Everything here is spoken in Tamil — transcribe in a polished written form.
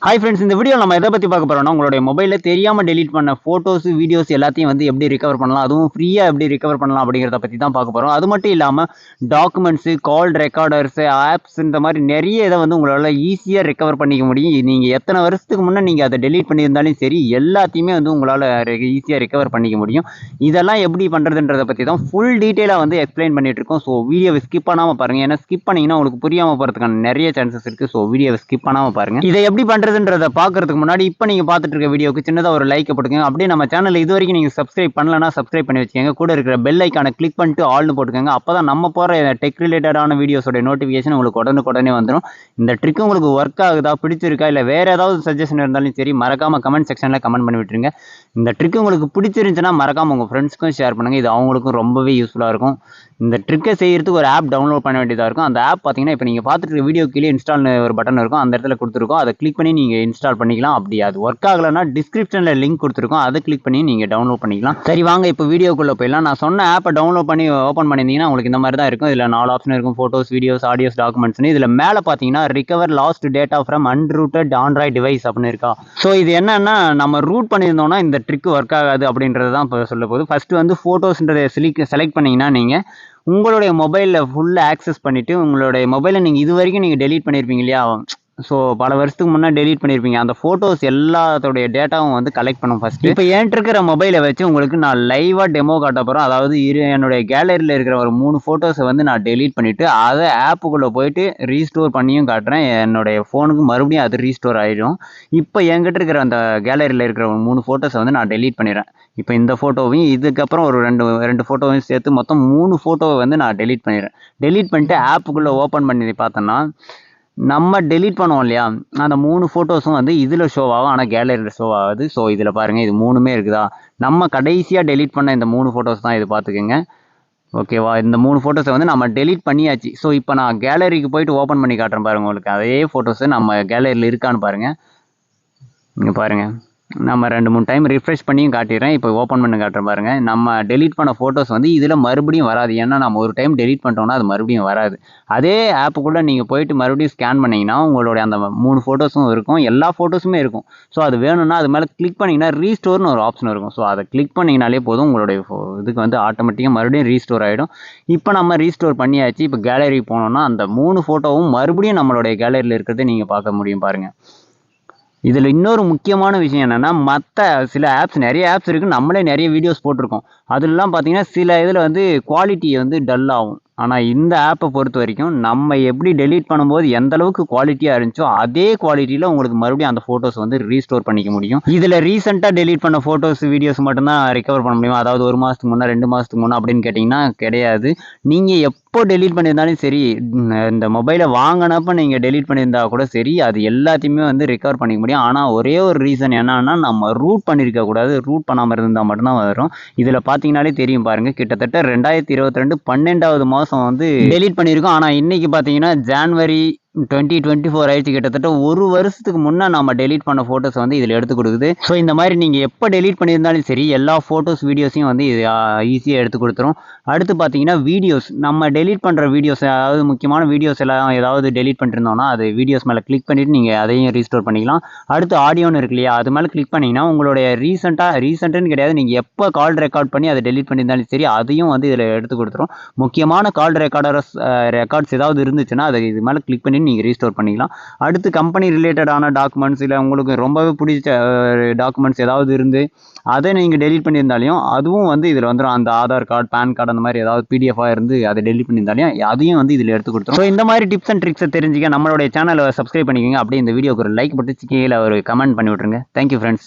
ஹாய் ஃப்ரெண்ட்ஸ், இந்த வீடியோ நம்ம எதை பற்றி பார்க்க போகிறோம்னா, உங்களுடைய மொபைலில் தெரியாமல் டெலீட் பண்ண ஃபோட்டோஸ், வீடியோஸ் எல்லாத்தையும் வந்து எப்படி ரிகவர் பண்ணலாம், அதுவும் ஃப்ரீயாக எப்படி ரிகவர் பண்ணலாம் அப்படிங்கிறத பற்றி தான் பார்க்க போகிறோம். அது மட்டும் இல்லாமல் டாக்குமெண்ட்ஸு, கால் ரெக்கார்டர்ஸு, ஆப்ஸ் இந்த மாதிரி நிறைய இதை வந்து உங்களால் ஈஸியாக ரிகவர் பண்ணிக்க முடியும். நீங்கள் எத்தனை வருஷத்துக்கு முன்னே நீங்கள் அதை டெலீட் பண்ணியிருந்தாலும் சரி, எல்லாத்தையுமே வந்து உங்களால் ஈஸியாக ரிகவர் பண்ணிக்க முடியும். இதெல்லாம் எப்படி பண்ணுறதுன்றதை பற்றி தான் ஃபுல் டீட்டெயிலாக வந்து எக்ஸ்பிளைன் பண்ணிட்டு இருக்கோம். ஸோ வீடியோவை ஸ்கிப் பண்ணாமல் பாருங்கள். ஏன்னா ஸ்கிப் பண்ணிங்கன்னா உங்களுக்கு புரியாமல் போகிறதுக்கான நிறைய சான்சஸ் இருக்குது. ஸோ வீடியோவை ஸ்கிப் பண்ணாமல் பாருங்கள். இதை எப்படி பண்ணுறதுன்றதை பார்க்கறதுக்கு முன்னாடி இப்போ நீங்கள் பார்த்துட்டு இருக்க வீடியோக்கு சின்னதாக ஒரு லைக் போட்டுக்கோங்க. அப்படியே நம்ம சேனலில் இது வரைக்கும் நீங்கள் சப்ஸ்கிரைப் பண்ணலன்னா சப்ஸ்கிரைப் பண்ணி வச்சுக்கோங்க. கூட இருக்கிற பெல் ஐக்கானை கிளிக் பண்ணிட்டு ஆல்னு போட்டுக்கோங்க. அப்போ தான் நம்ம போகிற டெக் ரிலேட்டடான வீடியோஸோட நோட்டிஃபிகேஷன் உங்களுக்கு உடனே வந்துடும். இந்த ட்ரிக் உங்களுக்கு ஒர்க் ஆகுதா, பிடிச்சிருக்கா, இல்லை வேறு ஏதாவது சஜஷன் இருந்தாலும் சரி, மறக்காமல் கமெண்ட் செக்ஷனில் கமெண்ட் பண்ணி விட்டுருங்க. இந்த ட்ரிக் உங்களுக்கு பிடிச்சிருந்துச்சுன்னா மறக்காமல் உங்கள் ஃப்ரெண்ட்ஸ்க்கும் ஷேர் பண்ணுங்கள். இது அவங்களுக்கும் ரொம்பவே யூஸ்ஃபுல்லாக இருக்கும். இந்த ட்ரிக்கை செய்யறதுக்கு ஒரு ஆப் டவுன்லோட் பண்ண வேண்டியதாக இருக்கும். அந்த ஆப் பார்த்தீங்கன்னா இப்போ நீங்கள் பார்த்துட்டு இருக்க வீடியோ கீழே இன்ஸ்டால்னு ஒரு பட்டன் இருக்கும். அந்த இடத்துல கொடுத்துருக்கோம். அதை கிளிக் பண்ணி நீங்கள் இன்ஸ்டால் பண்ணிக்கலாம். அப்படி அது ஒர்க் ஆகலைன்னா டிஸ்கிரிப்ஷனில் லிங்க் கொடுத்துருக்கோம். அதை கிளிக் பண்ணி நீங்கள் டவுன்லோட் பண்ணிக்கலாம். சரி, வாங்க இப்போ வீடியோக்குள்ளே போயிடலாம். நான் சொன்ன ஆப்பை டவுன்லோட் பண்ணி ஓப்பன் பண்ணியிருந்தீங்கன்னா உங்களுக்கு இந்த மாதிரி தான் இருக்கும். இதில் 4 ஆப்ஷன் இருக்கும்: ஃபோட்டோஸ், வீடியோஸ், ஆடியோஸ், டாக்குமெண்ட்ஸ்னு. இதில் மேலே பார்த்தீங்கன்னா recover lost data from unrooted Android device அப்படின்னு இருக்கா. ஸோ இது என்னன்னா, நம்ம ரூட் பண்ணியிருந்தோம்னா இந்த ட்ரிக் ஒர்க் ஆகாது அப்படின்றது தான் இப்போ சொல்ல போகுது. ஃபஸ்ட்டு வந்து ஃபோட்டோஸ்ன்றதை செலக்ட் பண்ணிங்கன்னா நீங்கள் உங்களுடைய மொபைலில் ஃபுல்லாக ஆக்சஸ் பண்ணிவிட்டு, உங்களுடைய மொபைலை நீங்கள் இது வரைக்கும் நீங்கள் டெலீட் பண்ணியிருப்பீங்க இல்லையா. ஸோ பல வருஷத்துக்கு முன்னே டெலீட் பண்ணியிருப்பீங்க. அந்த ஃபோட்டோஸ் எல்லாத்தோடைய டேட்டாவும் வந்து கலெக்ட் பண்ணும் ஃபஸ்ட்டு. இப்போ என்கிட்ட இருக்கிற மொபைலை வச்சு உங்களுக்கு நான் லைவாக டெமோ காட்ட போகிறேன். அதாவது என்னுடைய கேலரியில் இருக்கிற ஒரு 3 ஃபோட்டோஸை வந்து நான் டெலீட் பண்ணிவிட்டு அதை ஆப்புக்குள்ளே போயிட்டு ரீஸ்டோர் பண்ணியும் காட்டுறேன். என்னுடைய ஃபோனுக்கு மறுபடியும் அது ரீஸ்டோர் ஆகிடும். இப்போ என்கிட்ட இருக்கிற அந்த கேலரியில் இருக்கிற ஒரு 3 ஃபோட்டோஸை வந்து நான் டெலீட் பண்ணிடுறேன். இப்போ இந்த ஃபோட்டோவையும் இதுக்கப்புறம் ஒரு ரெண்டு ஃபோட்டோவையும் சேர்த்து மொத்தம் 3 ஃபோட்டோவை வந்து நான் டெலீட் பண்ணிடுறேன். டெலீட் பண்ணிட்டு ஆப்புக்குள்ளே ஓப்பன் பண்ணி பார்த்தோன்னா, நம்ம டெலீட் பண்ணுவோம் இல்லையா, அந்த 3 ஃபோட்டோஸும் வந்து இதில் ஷோ ஆகும். ஆனால் கேலரியில் ஷோ ஆகுது. ஸோ இதில் பாருங்கள், இது 3மே இருக்குதா. நம்ம கடைசியாக டெலீட் பண்ண இந்த 3 ஃபோட்டோஸ் தான் இது, பார்த்துக்கோங்க. ஓகேவா, இந்த 3 ஃபோட்டோஸை வந்து நம்ம டெலீட் பண்ணியாச்சு. ஸோ இப்போ நான் கேலரிக்கு போயிட்டு ஓப்பன் பண்ணி காட்டுறேன் பாருங்கள். உங்களுக்கு அதே ஃபோட்டோஸு நம்ம கேலரியில் இருக்கான்னு பாருங்கள். இங்கே பாருங்கள், நம்ம 2-3 டைம் ரிஃப்ரெஷ் பண்ணியும் காட்டிடுறேன். இப்போ ஓப்பன் பண்ணி காட்டுறேன் பாருங்கள். நம்ம டெலீட் பண்ண ஃபோட்டோஸ் வந்து இதில் மறுபடியும் வராது. ஏன்னா நம்ம ஒரு டைம் டெலீட் பண்ணிட்டோம்னா அது மறுபடியும் வராது. அதே ஆப்புக்குள்ளே நீங்கள் போயிட்டு மறுபடியும் ஸ்கேன் பண்ணிங்கன்னா உங்களுடைய அந்த 3 ஃபோட்டோஸும் இருக்கும், எல்லா ஃபோட்டோஸுமே இருக்கும். ஸோ அது வேணும்னா அது மேலே கிளிக் பண்ணிங்கன்னா ரீஸ்டோர்னு ஒரு ஆப்ஷன் இருக்கும். ஸோ அதை கிளிக் பண்ணிங்கனாலே போதும், உங்களுடைய இதுக்கு வந்து ஆட்டோமேட்டிக்காக மறுபடியும் ரீஸ்டோர் ஆகிடும். இப்போ நம்ம ரீஸ்டோர் பண்ணியாச்சு. இப்போ கேலரிக்கு போனோம்னா அந்த 3 ஃபோட்டோவும் மறுபடியும் நம்மளுடைய கேலரியில் இருக்கிறத நீங்கள் பார்க்க முடியும் பாருங்கள். இதில் இன்னொரு முக்கியமான விஷயம் என்னென்னா, மற்ற சில ஆப்ஸ், நிறைய ஆப்ஸ் இருக்குது, நம்மளே நிறைய வீடியோஸ் போட்டிருக்கோம். அதெல்லாம் பார்த்தீங்கன்னா சில இதில் வந்து குவாலிட்டி வந்து டல் ஆகும். ஆனால் இந்த ஆப்பை பொறுத்த வரைக்கும் நம்ம எப்படி டெலீட் பண்ணும்போது எந்த அளவுக்கு குவாலிட்டியாக இருந்துச்சோ அதே குவாலிட்டியில் உங்களுக்கு மறுபடியும் அந்த ஃபோட்டோஸ் வந்து ரீஸ்டோர் பண்ணிக்க முடியும். இதில் ரீசெண்டாக டெலீட் பண்ண ஃபோட்டோஸ், வீடியோஸ் மட்டும்தான் ரிகவர் பண்ண முடியும். அதாவது 1 மாதத்துக்கு முன்னே, 2 மாதத்துக்கு முன்னே அப்படின்னு கேட்டிங்கன்னா கிடையாது. நீங்கள் எப்போ டெலீட் பண்ணியிருந்தாலும் சரி, இந்த மொபைலை வாங்கினப்போ நீங்கள் டெலீட் பண்ணியிருந்தா கூட சரி, அது எல்லாத்தையுமே வந்து ரிகவர் பண்ணிக்க முடியும். ஆனால் ஒரே ஒரு ரீசன் என்னன்னா, நம்ம ரூட் பண்ணியிருக்கக்கூடாது. ரூட் பண்ணாமல் இருந்தால் மட்டும்தான் வரும். இதில் பார்த்தீங்கன்னாலே தெரியும் பாருங்கள், கிட்டத்தட்ட 2022 12வது மாதம் வந்து டெலீட் பண்ணியிருக்கோம். ஆனால் இன்னைக்கு பார்த்தீங்கன்னா ஜான்வரி 2024 ஆயிடுச்சு. கிட்டத்தட்ட ஒரு வருஷத்துக்கு முன்னே நம்ம டெலீட் பண்ண ஃபோட்டோஸ் வந்து இதில் எடுத்து கொடுக்குது. ஸோ இந்த மாதிரி நீங்கள் எப்போ டெலீட் பண்ணியிருந்தாலும் சரி, எல்லா ஃபோட்டோஸ், வீடியோஸையும் வந்து இது ஈஸியாக எடுத்து கொடுத்துரும். அடுத்து பார்த்தீங்கன்னா வீடியோஸ், நம்ம டெலீட் பண்ணுற வீடியோஸ், அதாவது முக்கியமான வீடியோஸ் எல்லாம் ஏதாவது டெலீட் பண்ணிருந்தோம்னா அது வீடியோஸ் மேலே கிளிக் பண்ணிவிட்டு நீங்கள் அதையும் ரீஸ்டோர் பண்ணிக்கலாம். அடுத்து ஆடியோன்னு இருக்கு இல்லையா, அது மேலே கிளிக் பண்ணிங்கன்னா உங்களுடைய ரீசெண்டான்னு கிடையாது, நீங்கள் எப்போ கால் ரெக்கார்ட் பண்ணி அதை டெலீட் பண்ணியிருந்தாலும் சரி, அதையும் வந்து இதில் எடுத்து கொடுத்துரும். முக்கியமான கால் ரெக்கார்ட்ஸ் ஏதாவது இருந்துச்சுன்னா அதை இது மேலே கிளிக் பண்ணி நீங்கள் ரீஸ்டோர் பண்ணிக்கலாம். அடுத்து கம்பெனி ரிலேட்டடான டாக்குமெண்ட்ஸ், இல்லை உங்களுக்கு ரொம்பவே பிடிச்ச டாக்குமெண்ட்ஸ் ஏதாவது இருந்து அதை நீங்கள் டெலீட் பண்ணியிருந்தாலையும் அதுவும் வந்து இதில் வந்துடும். அந்த ஆதார் கார்டு, பேன் கார்டு, அந்த மாதிரி ஏதாவது பிடிஎஃபாக இருந்து அதை டெலீட் பண்ணியிருந்தாலையும் அதையும் வந்து இதில் எடுத்து கொடுத்துரும். ஸோ இந்த மாதிரி டிப்ஸ் அண்ட் ட்ரிக்ஸை தெரிஞ்சுக்க நம்மளுடைய சேனலை சப்ஸ்கிரைப் பண்ணிக்கோங்க. அப்படியே இந்த வீடியோக்கு ஒரு லைக் போட்டு கீழே ஒரு கமெண்ட் பண்ணி விட்ருங்க. Thank you friends.